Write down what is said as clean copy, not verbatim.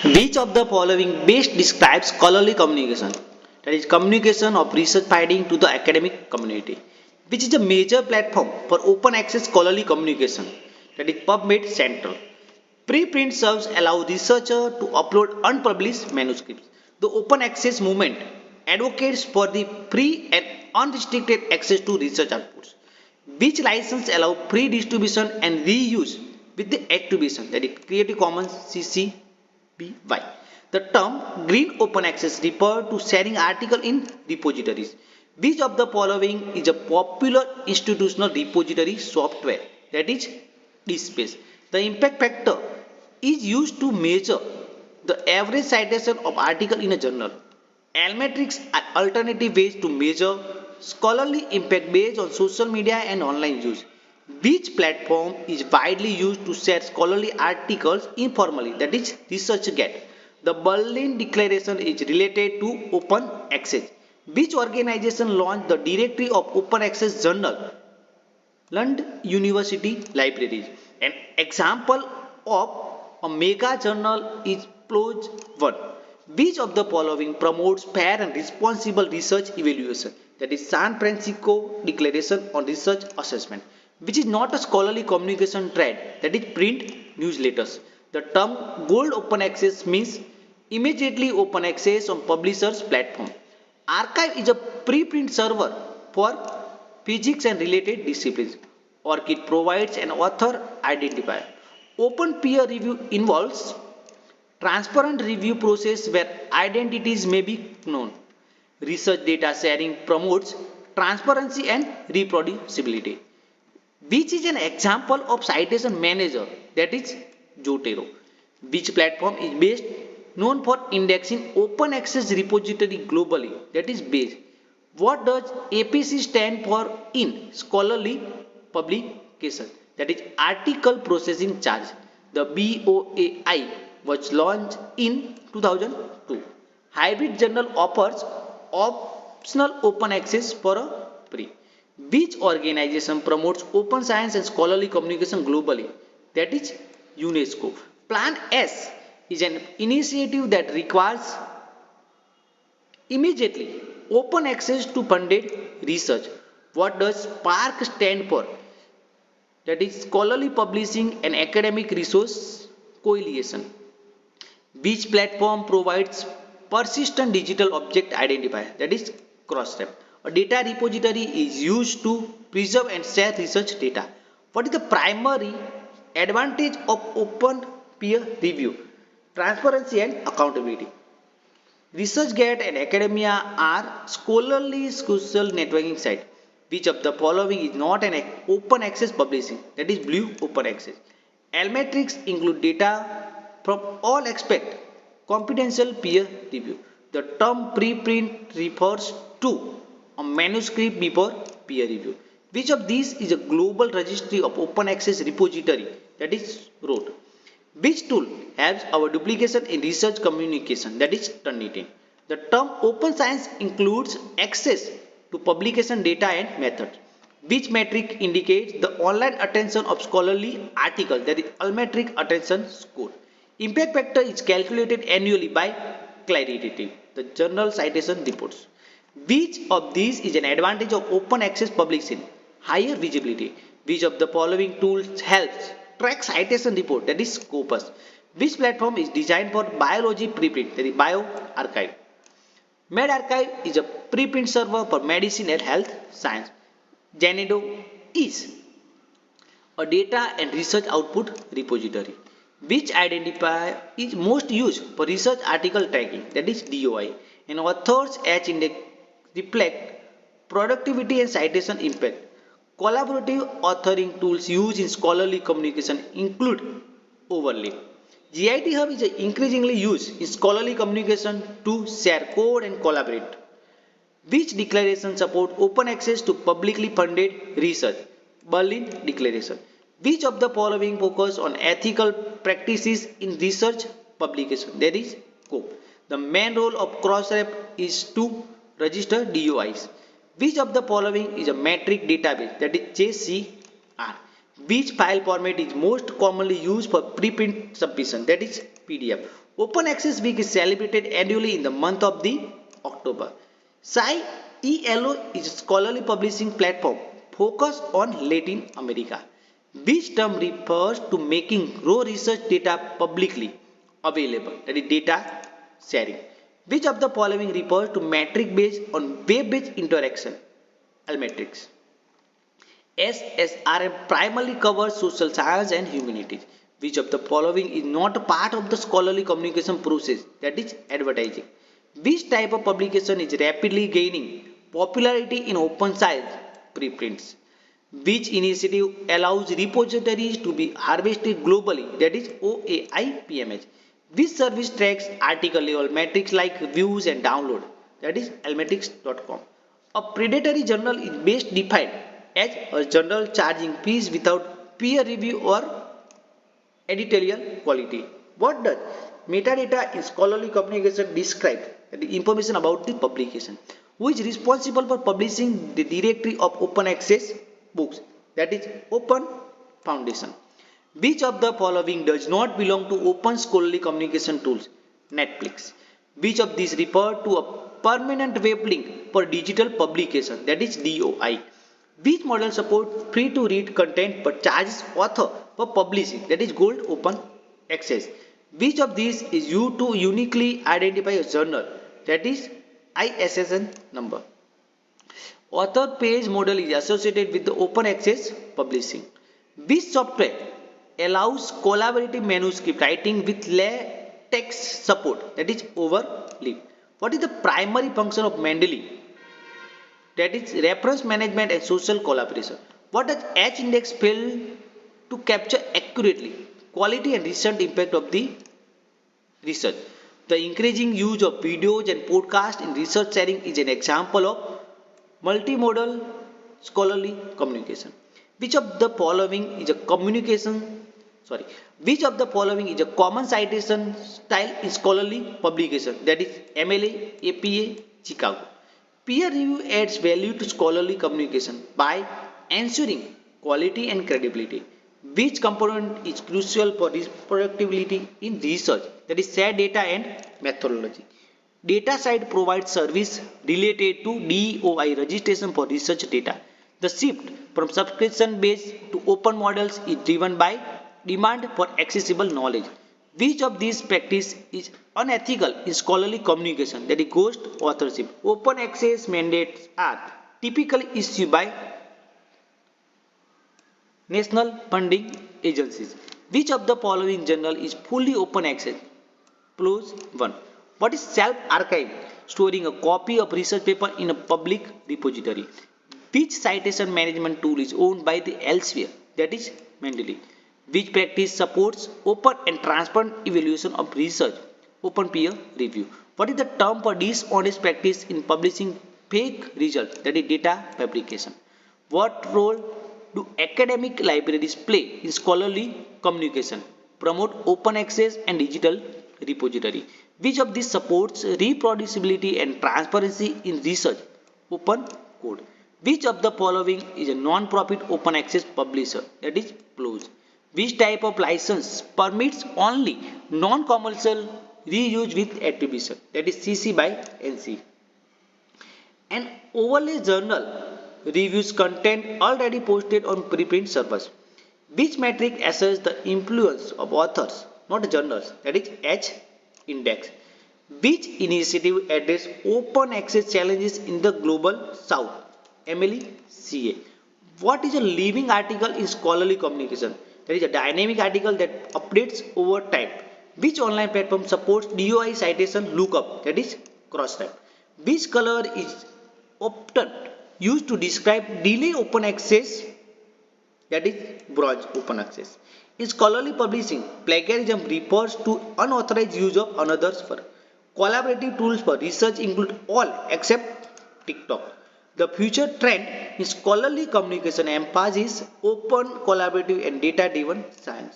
Which of the following best describes scholarly communication? That is communication of research finding to the academic community. Which is a major platform for open access scholarly communication? That is PubMed Central. Preprint serves allow researchers to upload unpublished manuscripts. The open access movement advocates for the free and unrestricted access to research outputs. Which license allow free distribution and reuse with the attribution, that is Creative Commons CC BY. The term green open access refers to sharing article in repositories. Which of the following is a popular institutional repository software? That is DSpace. The impact factor is used to measure the average citation of article in a journal. Almetrics are alternative ways to measure scholarly impact based on social media and online use. Which platform is widely used to share scholarly articles informally? That is ResearchGate. The Berlin Declaration is related to open access. Which organization launched the directory of open access journal? Lund University Libraries. An example of a mega journal is PLOS 1. Which of the following promotes fair and responsible research evaluation? That is San Francisco Declaration on Research Assessment. Which is not a scholarly communication trend? That is print newsletters. The term gold open access means immediately open access on publishers' platform. Archive is a preprint server for physics and related disciplines. ORCID provides an author identifier. Open peer review involves transparent review process where identities may be known. Research data sharing promotes transparency and reproducibility. Which is an example of citation manager? That is Zotero. Which platform is best known for indexing open access repository globally? That is Base. What does APC stand for in scholarly publication? That is article processing charge. The BOAI was launched in 2002. Hybrid journal offers optional open access for a free. Which organization promotes open science and scholarly communication globally? That is UNESCO. Plan S is an initiative that requires immediately open access to funded research. What does SPARC stand for? That is Scholarly Publishing and Academic Resource Coalition. Which platform provides persistent digital object identifier? That is Crossref. A data repository is used to preserve and share research data. What is the primary advantage of open peer review? Transparency and accountability. ResearchGate and academia are scholarly social networking sites. Which of the following is not an open access publishing? That is blue open access. Almetrics include data from all aspects. Confidential peer review. The term preprint refers to a manuscript before peer review. Which of these is a global registry of open access repository? That is ROT. Which tool helps our duplication in research communication? That is Turnitin. The term open science includes access to publication data and methods. Which metric indicates the online attention of scholarly article? That is Almetric attention score. Impact factor is calculated annually by Claritative, the journal citation reports. Which of these is an advantage of open access publishing? Higher visibility. Which of the following tools helps track citation report? That is Scopus. Which platform is designed for biology preprint? That is bioRxiv. medRxiv is a preprint server for medicine and health science. Janedo is a data and research output repository. Which identifier is most used for research article tracking? That is DOI. And authors H index reflect productivity and citation impact. Collaborative authoring tools used in scholarly communication include Overlay. GIT Hub is increasingly used in scholarly communication to share code and collaborate. Which declaration support open access to publicly funded research? Berlin Declaration. Which of the following focus on ethical practices in research publication? That is COPE. The main role of Crossref is to register DOIs. Which of the following is a metric database? That is JCR. Which file format is most commonly used for preprint submission? That is PDF. Open Access Week is celebrated annually in the month of the October. SciELO is a scholarly publishing platform focused on Latin America. Which term refers to making raw research data publicly available? That is data sharing. Which of the following refers to metric based on web-based interaction? Metrics. SSRM primarily covers social science and humanities. Which of the following is not a part of the scholarly communication process? That is advertising. Which type of publication is rapidly gaining popularity in open science preprints? Which initiative allows repositories to be harvested globally? That is OAI-PMH. Which service tracks article level metrics like views and download? That is almetrics.com. A predatory journal is best defined as a journal charging fees without peer review or editorial quality. What does metadata in scholarly communication describe? The information about the publication. Who is responsible for publishing the directory of open access books? That is Open Foundation. Which of the following does not belong to open scholarly communication tools? Netflix. Which of these refer to a permanent web link for digital publication? That is DOI. Which model supports free to read content but charges author for publishing? That is Gold Open Access. Which of these is used to uniquely identify a journal? That is ISSN number. Author page model is associated with the open access publishing. Which software allows collaborative manuscript writing with latex support? That is Overleaf. What is the primary function of Mendeley? That is reference management and social collaboration. What does H-index fail to capture accurately? Quality and recent impact of the research. The increasing use of videos and podcasts in research sharing is an example of multimodal scholarly communication. Which of the following is a Which of the following is a common citation style in scholarly publication? That is MLA, APA, Chicago. Peer review adds value to scholarly communication by ensuring quality and credibility. Which component is crucial for reproducibility in research? That is shared data and methodology. DataSite provides service related to DOI registration for research data. The shift from subscription-based to open models is driven by demand for accessible knowledge. Which of these practices is unethical in scholarly communication? That is ghost authorship. Open access mandates are typically issued by national funding agencies. Which of the following journal is fully open access? Clause 1. What is self-archive? Storing a copy of research paper in a public repository. Which citation management tool is owned by the Elsevier? That is Mendeley. Which practice supports open and transparent evaluation of research? Open peer review. What is the term for dishonest practice in publishing fake results? That is data fabrication. What role do academic libraries play in scholarly communication? Promote open access and digital repository. Which of these supports reproducibility and transparency in research? Open code. Which of the following is a non-profit open access publisher? That is PLOS. Which type of license permits only non-commercial reuse with attribution? That is CC by NC. An overlay journal reviews content already posted on preprint servers. Which metric assesses the influence of authors, not journals? That is H-index. Which initiative addresses open access challenges in the global south? MLE-CA. What is a living article in scholarly communication? That is a dynamic article that updates over time. Which online platform supports DOI citation lookup? That is Crossref. Which color is often used to describe delay open access? That is bronze open access. In scholarly publishing, plagiarism refers to unauthorized use of another's work. Collaborative tools for research include all except TikTok. The future trend in scholarly communication emphasizes open, collaborative, and data-driven science.